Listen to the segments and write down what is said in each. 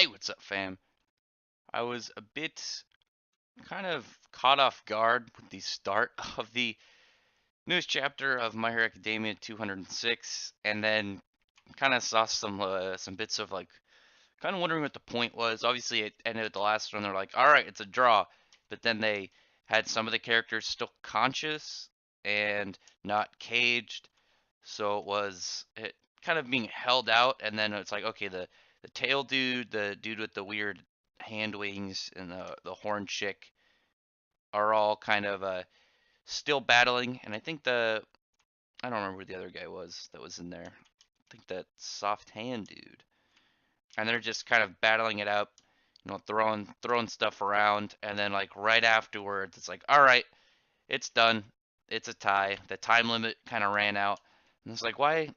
Hey, what's up, fam? I was a bit kind of caught off guard with the start of the newest chapter of My Hero Academia 206, and then kind of saw some bits of like kind of wondering what the point was. Obviously, it ended at the last one. They're like, all right, it's a draw, but then they had some of the characters still conscious and not caged, so it kind of being held out, and then it's like, okay, the tail dude, the dude with the weird hand wings, and the horn chick are all kind of still battling, and I don't remember who the other guy was that was in there. I think that soft hand dude, and they're just kind of battling it out, throwing stuff around, and then like right afterwards, it's like, all right, it's done, it's a tie. The time limit kind of ran out, and it's like, why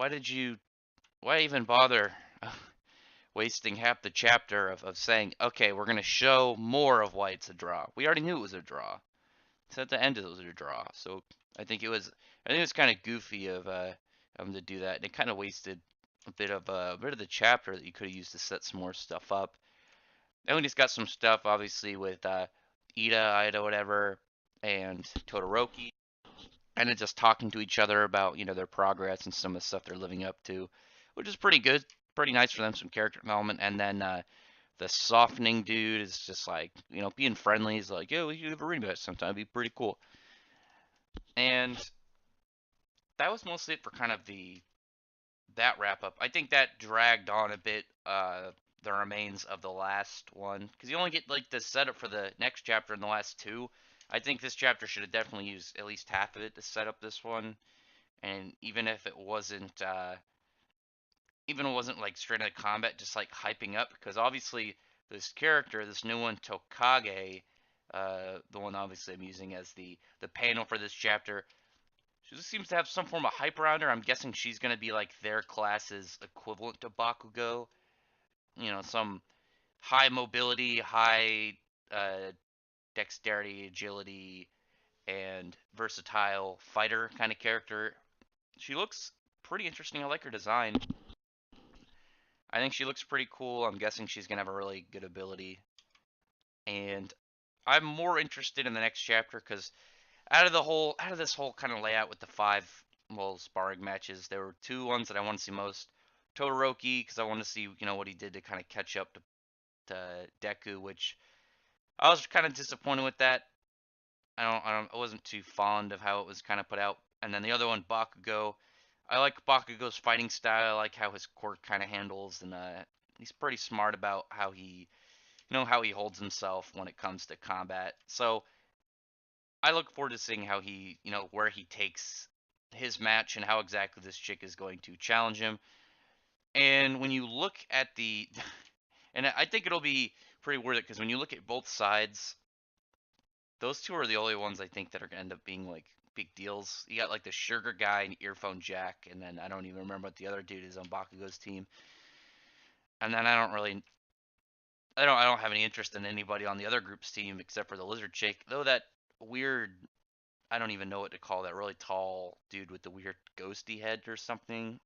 did you why even bother wasting half the chapter of saying, okay, we're going to show more of why it's a draw? We already knew it was a draw. So at the end it was a draw. So I think it was kind of goofy of them to do that, and it kind of wasted a bit of the chapter that you could have used to set some more stuff up. And we just got some stuff, obviously, with Ida, whatever, and Todoroki, and then just talking to each other about their progress and some of the stuff they're living up to, which is pretty good, pretty nice for them, some character development. And then the softening dude is just like being friendly. He's like, yeah, we should have a rematch sometime. It'd be pretty cool. And that was mostly it for kind of the that wrap up. I think that dragged on a bit. The remains of the last one, because you only get like the setup for the next chapter in the last two. I think this chapter should have definitely used at least half of it to set up this one. And even if it wasn't like straight into combat, just like hyping up, because obviously this character, this new one, Tokage, the one obviously I'm using as the panel for this chapter, she just seems to have some form of hype around her. I'm guessing she's gonna be like their class's equivalent to Bakugo, some high mobility, high uh, dexterity, agility, and versatile fighter kind of character. She looks pretty interesting. I like her design. I think she looks pretty cool. I'm guessing she's gonna have a really good ability, and I'm more interested in the next chapter because out of this whole kind of layout with the five sparring matches, there were two ones that I want to see most. Todoroki, because I want to see what he did to kind of catch up to Deku, which I was kind of disappointed with that. I wasn't too fond of how it was kind of put out. And then the other one, Bakugo. I like Bakugo's fighting style. I like how his quirk kind of handles, and he's pretty smart about how how he holds himself when it comes to combat. So I look forward to seeing how where he takes his match and how exactly this chick is going to challenge him. And when you look at and I think it'll be pretty worth it because when you look at both sides, those two are the only ones I think that are gonna end up being like big deals. You got like the Sugar guy and Earphone Jack, and then I don't even remember what the other dude is on Bakugo's team. And then I don't have any interest in anybody on the other group's team except for the Lizard Chick. Though that weird, I don't even know what to call that really tall dude with the weird ghosty head or something.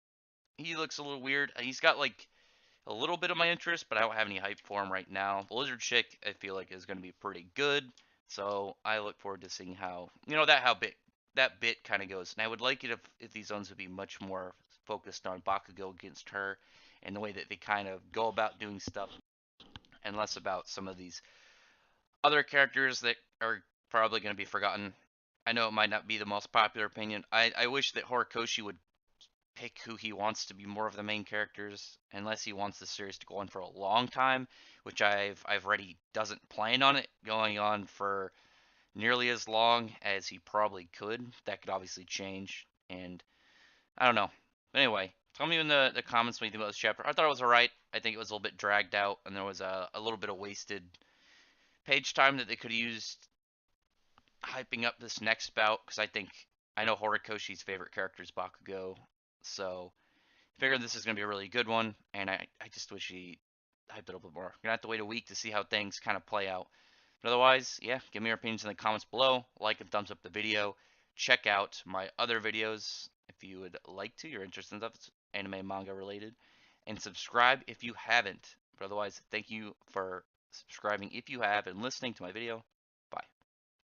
He looks a little weird. He's got like a little bit of my interest, but I don't have any hype for him right now. The Lizard Chick, I feel like, is going to be pretty good. So I look forward to seeing how that bit kind of goes. And I would like it if these zones would be much more focused on Bakugo against her and the way that they kind of go about doing stuff, and less about some of these other characters that are probably going to be forgotten. I know it might not be the most popular opinion. I wish that Horikoshi would pick who he wants to be more of the main characters, unless he wants the series to go on for a long time, which I've read he doesn't plan on it going on for nearly as long as he probably could. That could obviously change, and I don't know. But anyway, tell me in the comments what you think about this chapter. I thought it was alright. I think it was a little bit dragged out, and there was a little bit of wasted page time that they could have used hyping up this next bout, because I know Horikoshi's favorite character is Bakugo, so I figured this is going to be a really good one, and I just wish he hyped it up a bit more. We're going to have to wait a week to see how things kind of play out. But otherwise, yeah, give me your opinions in the comments below. Like and thumbs up the video. Check out my other videos if you would like to. You're interested in stuff that's anime, manga related. And subscribe if you haven't. But otherwise, thank you for subscribing if you have and listening to my video.